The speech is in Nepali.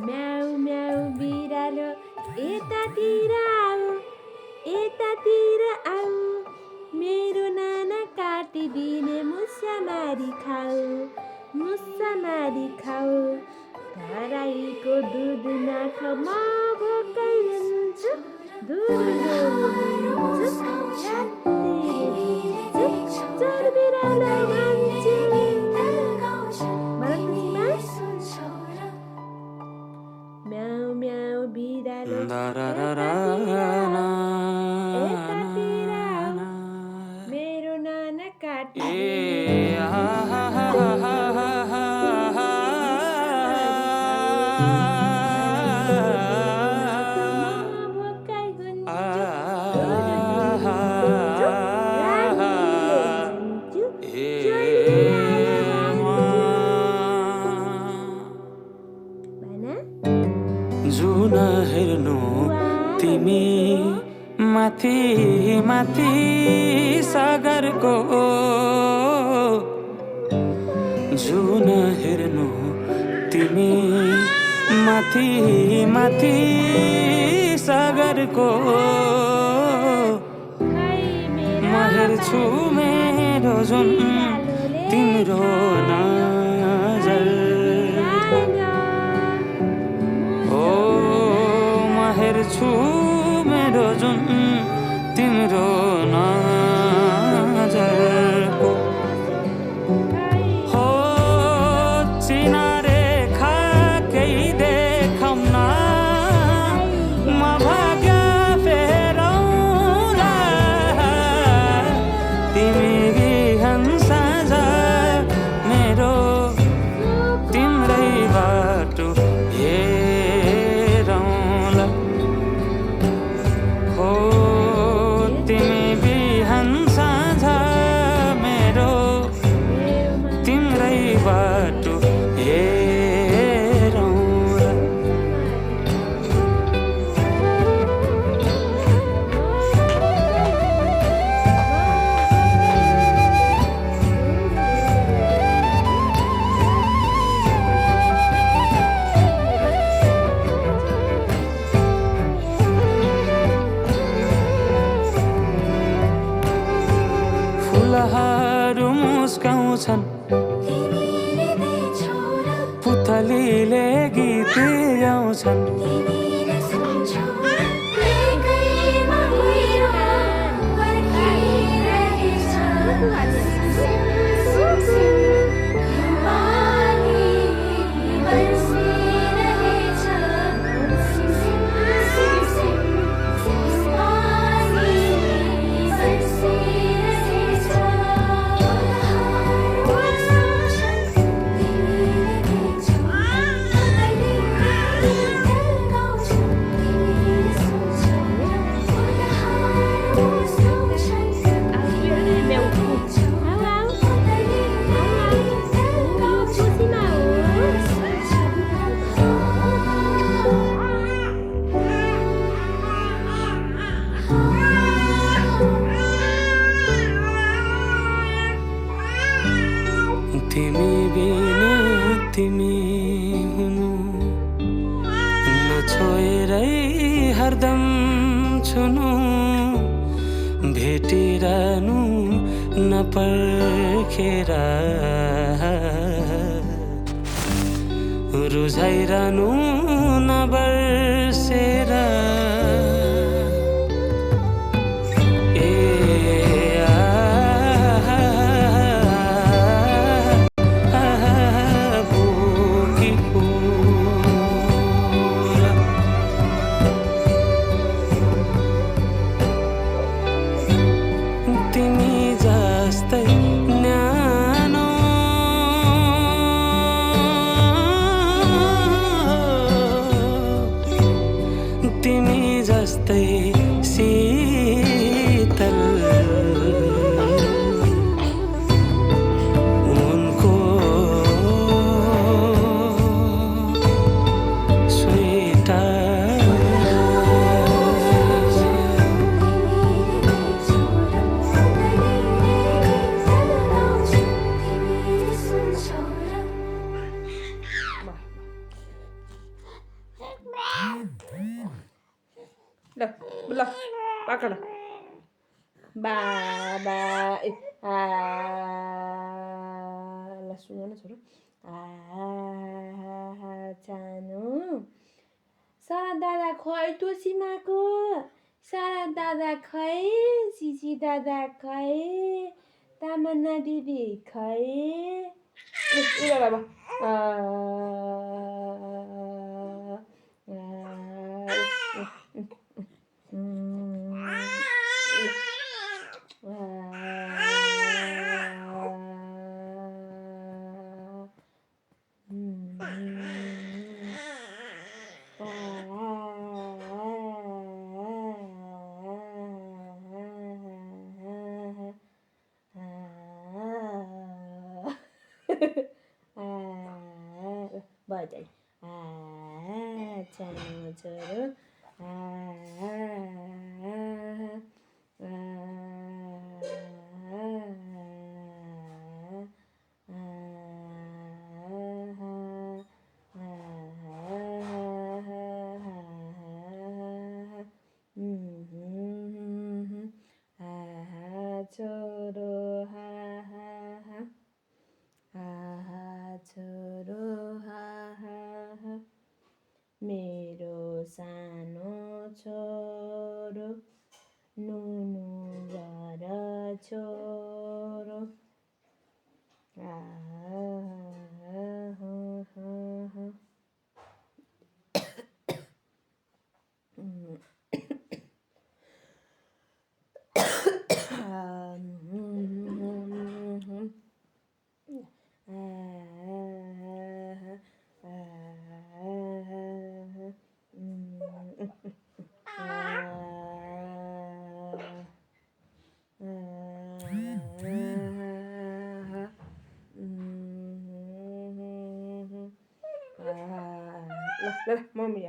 म्याउ म्याउ बिरालो यतातिर आऊ यतातिर आऊ मेरो नाना काटिदिने मुसा मारी खाऊ धराईको दुध नखाऊ म भोकै हुन्छु दुध हुन्छु चोर बिरालो भन्छु म्याउ म्याउ बिरालो यतातिर आऊ मेरो नाना जुन हेर्नु तिमी माथि माथि सागरको जुन हेर्नु तिमी माथि माथि सागरको म हेर्छु मेरो जुन तिम्रो नजर हेर्छु मेरो जुन तिम्रो नजरको हो चिनारेखा केही देखाउन म भाग्य फेरौँला तिमी बिहान साँझ मेरो तिम्रै बाटो बाटो हेरौँला फुलहरू मुस्काउँछन् पुतलीले गीत गाउँछन् तिमी बिना तिमी हुनु नछोएरै हरदम छुनु भेटिरहनु नपर्खेर रुझाइरहनु नबर्सेर ल पकड बाबा ए आ ल सुन न छोरो सानो सारा दादा खै तोसीमाको सारा दादा खै सिसी दादा खै तामन्ना दिदी खै उनीहरू अब बजाइ सानो छोरो छोरो छोरो मेरो सानो छोरो नुनु गर छोरो ल मम्मी